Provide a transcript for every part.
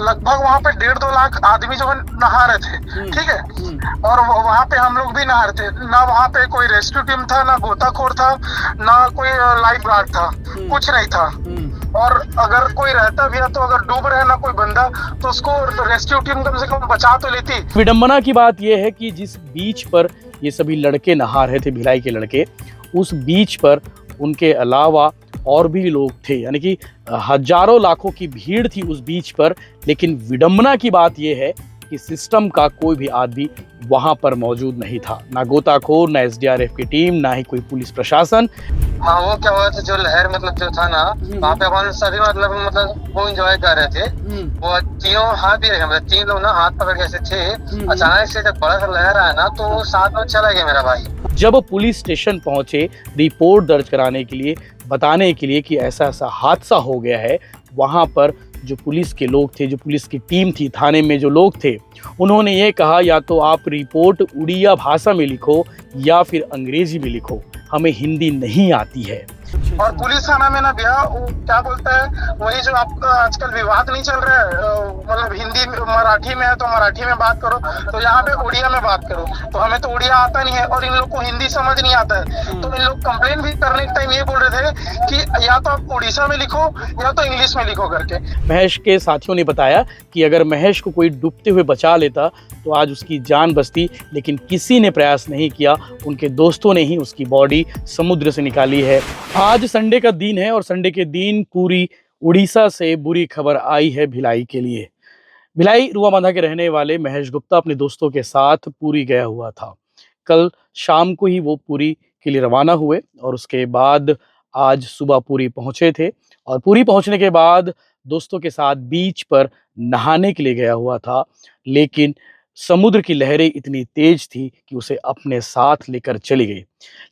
लगभग वहाँ पे 1.5-2 लाख आदमी जो है नहा रहे थे, ठीक है। और वहाँ पे हम लोग भी नहा रहे थे ना, वहाँ पे कोई रेस्क्यू टीम था ना गोताखोर था ना कोई लाइफ गार्ड था, कुछ नहीं था। और अगर कोई रहता भी है तो अगर डूब रहे ना कोई बंदा तो उसको रेस्क्यू टीम कम से कम बचा तो लेती। विडंबना की बात यह है कि जिस बीच पर ये सभी लड़के नहा रहे थे, भिलाई के लड़के, उस बीच पर उनके अलावा और भी लोग थे, यानी कि हजारों लाखों की भीड़ थी उस बीच पर। लेकिन विडंबना की बात यह है कि सिस्टम का कोई भी आदमी वहां पर मौजूद नहीं था, ना गोताखोर, ना एसडीआरएफ की टीम, ना ही कोई पुलिस प्रशासन। हाँ, वो क्या हुआ था, जो लहर मतलब जो था ना, वहाँ पे अपन सभी मतलब वो एंजॉय कर रहे थे। वो तीनों हाथ भी रखे, मतलब 3 लोग ना हाथ पकड़ के ऐसे थे। अचानक से जब बड़ा सा लहर आया ना तो वो साथ में चला गया मेरा भाई। जब पुलिस स्टेशन पहुंचे रिपोर्ट दर्ज कराने के लिए, बताने के लिए कि ऐसा ऐसा हादसा हो गया है, वहां पर जो पुलिस के लोग थे, जो पुलिस की टीम थी, थाने में जो लोग थे, उन्होंने ये कहा या तो आप रिपोर्ट उड़िया भाषा में लिखो या फिर अंग्रेजी में लिखो, हमें हिंदी नहीं आती है। और पुलिस थाना में ना भैया वो क्या बोलता है, वही जो आपका आजकल विवाद नहीं चल रहा है, मतलब हिंदी मराठी में है तो मराठी में बात करो, तो यहाँ पे उड़िया में बात करो। तो हमें तो उड़िया आता नहीं है और इन लोग को हिंदी समझ नहीं आता है, तो इन लोग कंप्लेन भी करने के टाइम ये बोल रहे थे कि या तो आप उड़ीसा में लिखो या तो इंग्लिश में लिखो करके। महेश के साथियों ने बताया कि अगर महेश को कोई डूबते हुए बचा लेता तो आज उसकी जान बचती, लेकिन किसी ने प्रयास नहीं किया। उनके दोस्तों ने ही उसकी बॉडी समुद्र से निकाली है। आज संडे का दिन है और संडे के दिन पूरी उड़ीसा से बुरी खबर आई है भिलाई के लिए। भिलाई रुआबांधा के रहने वाले महेश गुप्ता अपने दोस्तों के साथ पुरी गया हुआ था। कल शाम को ही वो पुरी के लिए रवाना हुए और उसके बाद आज सुबह पुरी पहुंचे थे। और पुरी पहुंचने के बाद दोस्तों के साथ बीच पर नहाने के लिए गया हुआ था, लेकिन समुद्र की लहरें इतनी तेज थी कि उसे अपने साथ लेकर चली गई।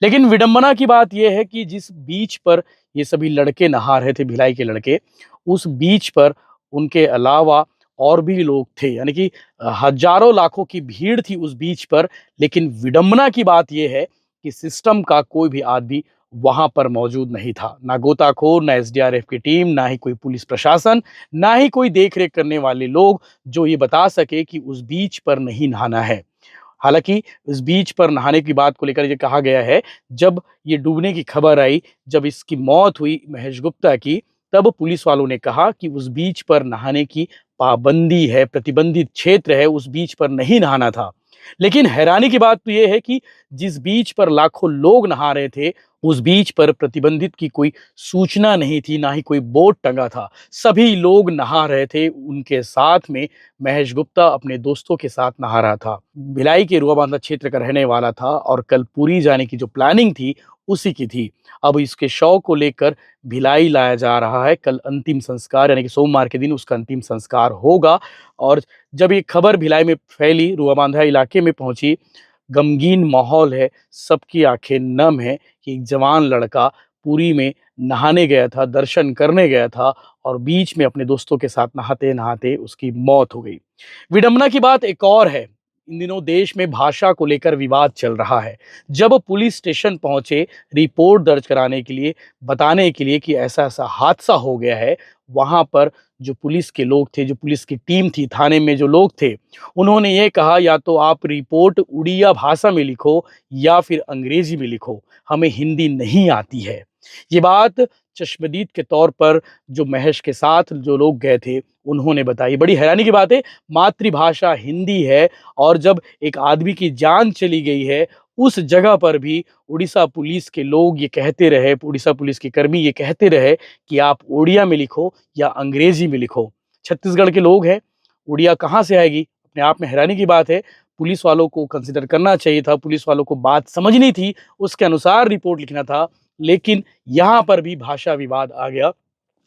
लेकिन विडंबना की बात यह है कि जिस बीच पर ये सभी लड़के नहा रहे थे, भिलाई के लड़के, उस बीच पर उनके अलावा और भी लोग थे, यानी कि हजारों लाखों की भीड़ थी उस बीच पर। लेकिन विडंबना की बात यह है कि सिस्टम का कोई भी आदमी वहां पर मौजूद नहीं था, ना गोताखोर, ना एसडीआरएफ की टीम, ना ही कोई पुलिस प्रशासन, ना ही कोई देख रेख करने वाले लोग जो ये बता सके कि उस बीच पर नहीं नहाना है। हालांकि उस बीच पर नहाने की बात को लेकर ये कहा गया है, जब ये डूबने की खबर आई, जब इसकी मौत हुई महेश गुप्ता की, तब पुलिस वालों ने कहा कि उस बीच पर नहाने की पाबंदी है, प्रतिबंधित क्षेत्र है, उस बीच पर नहीं नहाना था। लेकिन हैरानी की बात तो यह है कि जिस बीच पर लाखों लोग नहा रहे थे, उस बीच पर प्रतिबंधित की कोई सूचना नहीं थी, ना ही कोई बोर्ड टंगा था। सभी लोग नहा रहे थे, उनके साथ में महेश गुप्ता अपने दोस्तों के साथ नहा रहा था। भिलाई के रुआबांधा क्षेत्र का रहने वाला था और कल पुरी जाने की जो प्लानिंग थी उसी की थी। अब इसके शव को लेकर भिलाई लाया जा रहा है। कल अंतिम संस्कार, यानी कि सोमवार के दिन उसका अंतिम संस्कार होगा। और जब ये खबर भिलाई में फैली, रुआबांधा इलाके में पहुंची, गमगीन माहौल है, सबकी आंखें नम है कि एक जवान लड़का पुरी में नहाने गया था, दर्शन करने गया था और बीच में अपने दोस्तों के साथ नहाते नहाते उसकी मौत हो गई। विडंबना की बात एक और है, इन दिनों देश में भाषा को लेकर विवाद चल रहा है। जब पुलिस स्टेशन पहुंचे रिपोर्ट दर्ज कराने के लिए, बताने के लिए कि ऐसा ऐसा हादसा हो गया है, वहां पर जो पुलिस के लोग थे, जो पुलिस की टीम थी, थाने में जो लोग थे, उन्होंने ये कहा या तो आप रिपोर्ट उड़िया भाषा में लिखो या फिर अंग्रेजी में लिखो, हमें हिंदी नहीं आती है। ये बात चश्मदीद के तौर पर जो महेश के साथ जो लोग गए थे उन्होंने बताई। बड़ी हैरानी की बात है, मातृभाषा हिंदी है और जब एक आदमी की जान चली गई है, उस जगह पर भी उड़ीसा पुलिस के लोग ये कहते रहे, उड़ीसा पुलिस के कर्मी ये कहते रहे कि आप उड़िया में लिखो या अंग्रेजी में लिखो। छत्तीसगढ़ के लोग हैं, उड़िया कहाँ से आएगी? अपने आप में हैरानी की बात है। पुलिस वालों को कंसिडर करना चाहिए था, पुलिस वालों को बात समझनी थी, उसके अनुसार रिपोर्ट लिखना था। लेकिन यहाँ पर भी भाषा विवाद आ गया।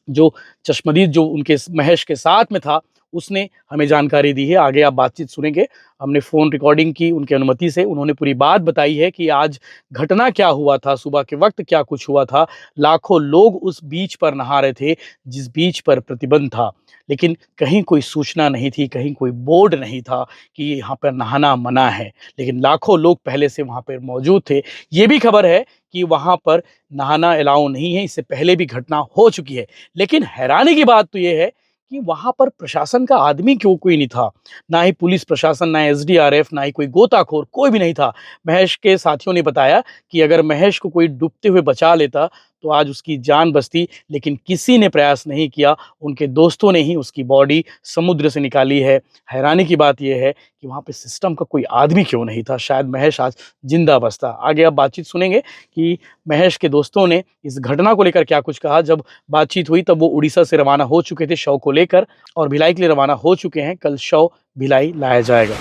जो चश्मदीद जो उनके महेश के साथ में था, उसने हमें जानकारी दी है, आगे आप बातचीत सुनेंगे। हमने फ़ोन रिकॉर्डिंग की उनकी अनुमति से, उन्होंने पूरी बात बताई है कि आज घटना क्या हुआ था, सुबह के वक्त क्या कुछ हुआ था। लाखों लोग उस बीच पर नहा रहे थे जिस बीच पर प्रतिबंध था, लेकिन कहीं कोई सूचना नहीं थी, कहीं कोई बोर्ड नहीं था कि यहाँ पर नहाना मना है। लेकिन लाखों लोग पहले से वहाँ पर मौजूद थे। ये भी खबर है कि वहाँ पर नहाना अलाउ नहीं है, इससे पहले भी घटना हो चुकी है। लेकिन हैरानी की बात तो ये है कि वहां पर प्रशासन का आदमी क्यों कोई नहीं था, ना ही पुलिस प्रशासन, ना एसडीआरएफ, ना ही कोई गोताखोर, कोई भी नहीं था। महेश के साथियों ने बताया कि अगर महेश को कोई डूबते हुए बचा लेता तो आज उसकी जान बचती, लेकिन किसी ने प्रयास नहीं किया। उनके दोस्तों ने ही उसकी बॉडी समुद्र से निकाली है। हैरानी की बात यह है कि वहाँ पे सिस्टम का कोई आदमी क्यों नहीं था, शायद महेश आज जिंदा बचता। आगे आप बातचीत सुनेंगे कि महेश के दोस्तों ने इस घटना को लेकर क्या कुछ कहा। जब बातचीत हुई तब वो उड़ीसा से रवाना हो चुके थे शव को लेकर और भिलाई के लिए रवाना हो चुके हैं। कल शव भिलाई लाया जाएगा।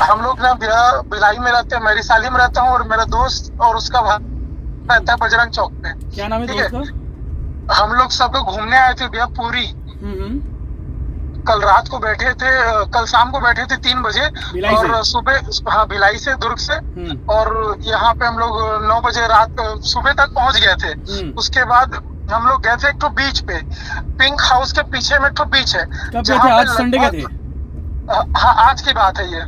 हम लोग ना भिलाई में रहते हैं, मेरी साली में रहता हूँ और मेरा दोस्त और उसका भाई रहता है बजरंग चौक पे। क्या नाम है ठीक दोस्त का? हम लोग सब लोग घूमने आए थे भैया पूरी। कल रात को बैठे थे, कल शाम को बैठे थे 3 बजे और सुबह, हाँ भिलाई से, दुर्ग से, और यहाँ पे हम लोग 9 बजे रात सुबह तक पहुंच गए थे। उसके बाद हम लोग गए थे एक तो बीच पे, पिंक हाउस के पीछे में एक तो बीच है। कब गए थे? आज संडे गए थे? हाँ आज की बात है ये।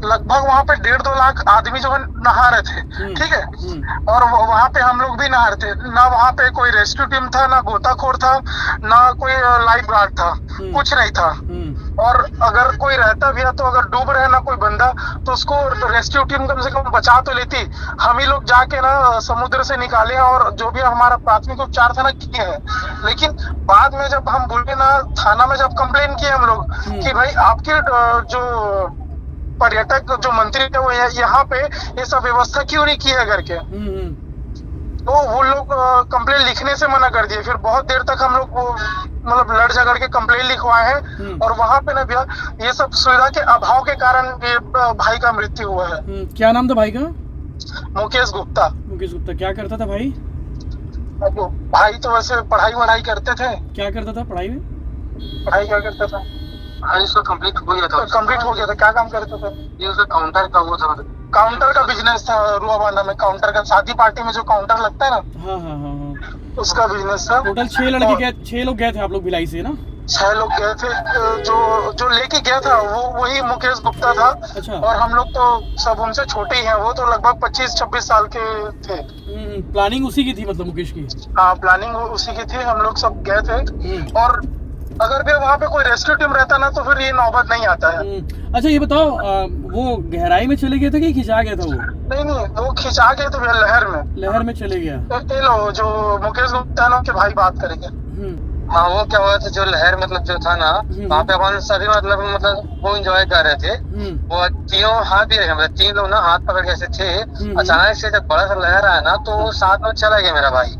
लगभग वहाँ पे 1.5-2 लाख आदमी जो है नहा रहे थे। ठीक है, और वहाँ पे हम लोग भी नहा रहे थे। ना वहाँ पे कोई रेस्क्यू टीम था, ना गोताखोर था, ना कोई लाइफ गार्ड था, कुछ नहीं था। और अगर कोई रहता भी है तो अगर डूब रहे ना कोई बंदा तो उसको रेस्क्यू टीम कम से कम बचा तो लेती। हम ही लोग जाके ना समुद्र से निकाले और जो भी हमारा प्राथमिक उपचार था ना किए हैं। लेकिन बाद में जब हम बोले ना थाना में, जब कंप्लेन किए हम लोग कि भाई आपके जो पर्यटक जो मंत्री है वो यहाँ पे ये सब व्यवस्था क्यों नहीं की है करके, तो वो लोग कंप्लेन लिखने से मना कर दिए। फिर बहुत देर तक हम लोग मतलब लड़ झगड़ के कंप्लेन लिखवाए हैं और वहाँ पे ना भैया ये सब सुविधा के अभाव के कारण ये भाई का मृत्यु हुआ है। क्या नाम था भाई का? मुकेश गुप्ता। मुकेश गुप्ता क्या करता था भाई? भाई तो वैसे पढ़ाई वढ़ाई करते थे। क्या करता था पढ़ाई में? पढ़ाई क्या करता था? हाँ इसका कंप्लीट हो गया था। कंप्लीट हो गया था। क्या काम करता था? ये उसका काउंटर का वो था, काउंटर का बिजनेस था। रुआबांधा में काउंटर का, शादी पार्टी में जो काउंटर लगता है ना, हाँ। उसका बिजनेस था। टोटल 6 लड़के गए, 6 लोग गए थे आप लोग भिलाई से ना? 6 लोग गए थे। जो लेके गया था वो वही मुकेश गुप्ता था। अच्छा। और हम लोग तो सब उनसे छोटे ही हैं। वो तो लगभग 25-26 साल के थे। प्लानिंग उसी की थी मतलब मुकेश की? हाँ प्लानिंग उसी की थी। हम लोग सब गए थे और अगर भी वहाँ पे कोई रेस्क्यू टीम रहता ना तो फिर ये नौबत नहीं आता है। अच्छा ये बताओ, वो गहराई में चले गए थे कि खिंचा गया था वो? नहीं, वो खिंचा गए थे लहर में। लहर में चले गया। ये लो जो मुकेश गुप्ता ना के भाई बात करेंगे। हाँ वो क्या हुआ था, जो लहर मतलब जो था ना वहाँ पे अपन सभी मतलब वो एंजॉय कर रहे थे। वो तीनों हाथ भी रखे, मतलब 3 लोग ना हाथ पकड़ के ऐसे थे। अचानक से जब बड़ा सा लहर आया ना तो वो साथ में चला गया मेरा भाई।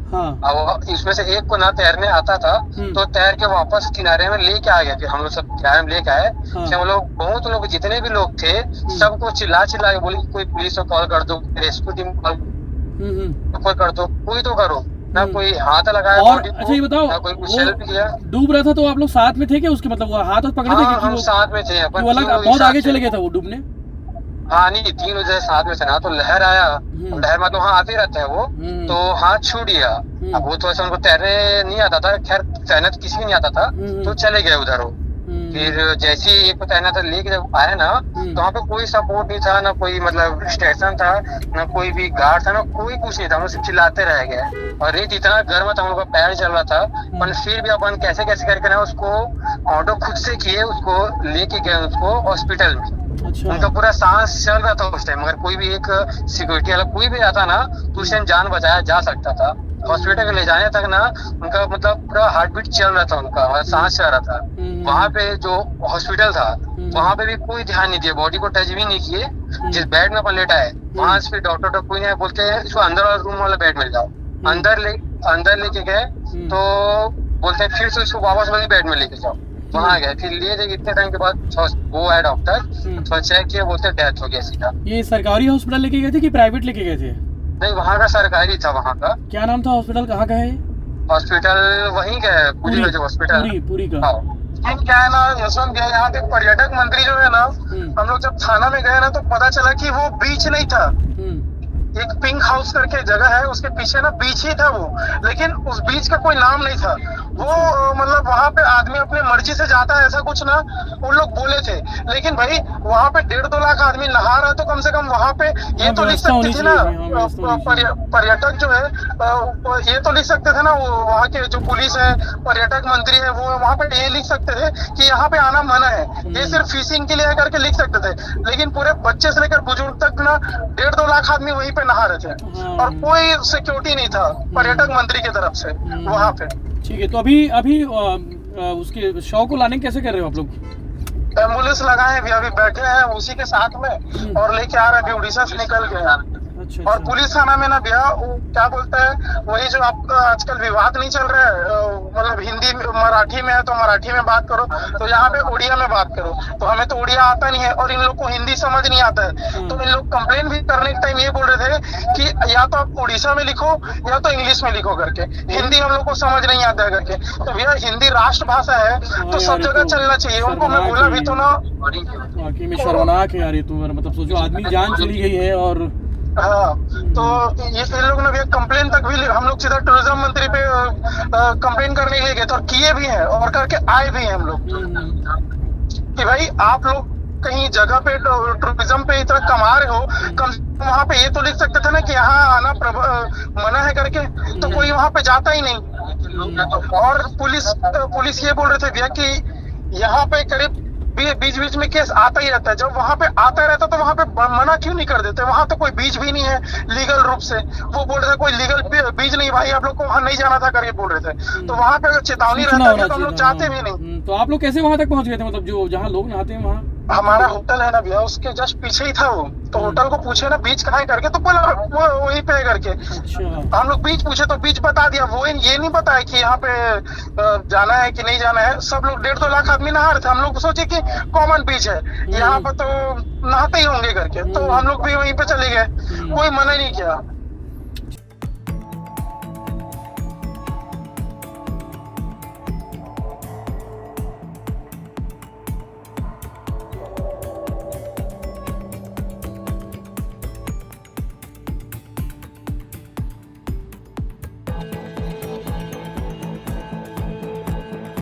अब इसमें से एक को ना तैरने आता था तो तैर के वापस किनारे में लेके आ गया। फिर हम लोग सब किनारे में लेके आए। हम लोग बहुत लोग, जितने भी लोग थे सबको चिल्ला के बोले कोई पुलिस को कॉल कर दो, रेस्क्यू टीम कॉल कर दो, कोई तो करो ना। कोई हाथ लगाया और अच्छा ये बताओ, ना कोई कुछ हेल्प किया। डूब रहा था तो आप लोग साथ में थे क्या उसके? मतलब वो हाथ पकड़े थे कि हम साथ में थे। वो अलग बहुत आगे चले गया था वो डूबने? हाँ नहीं, 3 लोग साथ में थे ना, तो लहर आया। लहर में तो वहाँ आते रहता है वो, तो हाथ छूट गया। अब वो तो ऐसा उनको तैरने नहीं आता था, खैर तैरना तो किसी को नहीं आता था, तो चले गए उधर वो। फिर जैसे ही एक को तैरना था लेके जब आया ना तो वहाँ पे कोई सपोर्ट नहीं था, ना कोई मतलब स्टेशन था, ना कोई भी गार्ड था, ना कोई कुछ नहीं था। हम लोग चिल्लाते रह गए और रेत इतना गर्म था, हम लोग का पैर चल रहा था। पर फिर भी अपन कैसे करके ना उसको ऑटो खुद से किए, उसको लेके गए उसको हॉस्पिटल में। अच्छा। उनका पूरा सांस चल रहा था उस टाइम, अगर कोई भी एक सिक्योरिटी वाला कोई भी आता ना तो उस टाइम जान बचाया जा सकता था। हॉस्पिटल ले जाने तक ना उनका मतलब पूरा हार्ट बीट चल रहा था, उनका सांस चल रहा था। वहाँ पे जो हॉस्पिटल था वहाँ पे भी कोई ध्यान नहीं दिया, बॉडी को टच भी नहीं किए। जिस बेड में अपन लेटा है वहाँ से डॉक्टर कोई नहीं, बोलते हैं इसको अंदर वाला रूम वाला बेड मिल जाओ। अंदर लेके गए तो बोलते हैं फिर से उसको वापस वाले बेड में लेके जाओ। वहाँ गए, फिर लिए जाए। इतने टाइम के बाद वो आया डॉक्टर, थोड़ा चेक किया, बोलते डेथ हो गया सीधा। ये सरकारी हॉस्पिटल लेके गए थे कि प्राइवेट लेके गए थे? नहीं वहाँ का सरकारी था। वहाँ का क्या नाम था हॉस्पिटल? कहाँ का है हॉस्पिटल? वहीं का है, पुरी का जो हॉस्पिटल। पुरी का। क्या है ना यशवंत भैया, यहाँ के पर्यटक मंत्री जो है ना, हम लोग जब थाना में गए ना तो पता चला कि वो बीच नहीं था। एक पिंक हाउस करके जगह है, उसके पीछे ना बीच ही था वो, लेकिन उस बीच का कोई नाम नहीं था। वो मतलब वहाँ पे आदमी अपने मर्जी से जाता है ऐसा कुछ ना उन लोग बोले थे। लेकिन भाई वहाँ पे 1.5-2 लाख आदमी नहा रहा है तो कम से कम वहाँ पे ये तो लिख सकते थे ना, पर्यटक जो है ये तो लिख सकते थे ना, वहाँ के जो पुलिस है, पर्यटक मंत्री है, वो वहाँ पे ये लिख सकते थे कि यहाँ पे आना मना है। ये सिर्फ फिशिंग के लिए करके लिख सकते थे, लेकिन पूरे बच्चे से लेकर बुजुर्ग तक ना 1.5-2 लाख आदमी वहीं पे नहा रहे थे और कोई सिक्योरिटी नहीं था पर्यटक मंत्री की तरफ से वहाँ पे। ठीक है, तो अभी उसके शव को लाने कैसे कर रहे हो आप लोग? एम्बुलेंस लगाए हैं, अभी बैठे हैं उसी के साथ में और लेके आ रहे हैं, अभी उड़ीसा से निकल गए। अच्छा, और पुलिस थाना में ना भैया वो क्या बोलता है, वही जो आपका आजकल विवाद नहीं चल रहा है, मतलब हिंदी मराठी में है तो मराठी में बात करो, तो यहाँ पे उड़िया में बात करो। तो हमें तो उड़िया आता नहीं है और इन लोग को हिंदी समझ नहीं आता है, तो इन लोग कंप्लेन भी करने के टाइम ये बोल रहे थे कि या तो आप उड़ीसा में लिखो या तो इंग्लिश में लिखो करके, हिंदी हम लोग को समझ नहीं आता है करके। तो भैया हिंदी राष्ट्रभाषा है तो सब जगह चलना चाहिए, उनको मैं बोला भी तो ना। वाकई में शर्मनाक है यार ये तो, मतलब सोचो आदमी जान चली गई है। और हाँ, तो ये इन लोग ने कंप्लेन तक भी, हम लोग सीधा टूरिज्म मंत्री पे कंप्लेन करने के लिए गए थे और किए भी हैं और करके आए भी हैं हम लोग कि भाई आप लोग कहीं जगह पे टूरिज्म पे इतना कमा रहे हो, कम वहाँ पे ये तो लिख सकते थे ना कि यहाँ आना मना है करके, तो कोई वहाँ पे जाता ही नहीं। और पुलिस ये बोल रहे थे भैया कि यहाँ पे करीब बीच बीच में केस आता ही रहता है, जब वहाँ पे आता रहता तो वहाँ पे मना क्यों नहीं कर देते? वहाँ तो कोई बीच भी नहीं है लीगल रूप से। वो बोल रहे थे कोई लीगल बीच नहीं भाई, आप लोग को वहाँ नहीं जाना था करके बोल रहे थे। तो वहाँ पे चेतावनी रहता है तो हम लोग जाते भी नहीं। तो आप लोग कैसे वहाँ तक पहुँच गए थे, मतलब जो जहाँ लोग नहाते हैं वहाँ? हमारा होटल है ना भैया, उसके जस्ट पीछे ही था वो, तो होटल को पूछे ना बीच कहाँ है करके, तो बोला वो वहीं पे है करके। अच्छा। हम लोग बीच पूछे तो बीच बता दिया, वो ये नहीं बताया कि यहाँ पे जाना है कि नहीं जाना है। सब लोग 1.5-2 लाख आदमी नहा रहे थे, हम लोग सोचे कि कॉमन बीच है यहाँ पर तो नहाते ही होंगे करके, तो हम लोग भी वहीं पे चले गए, कोई मना नहीं किया।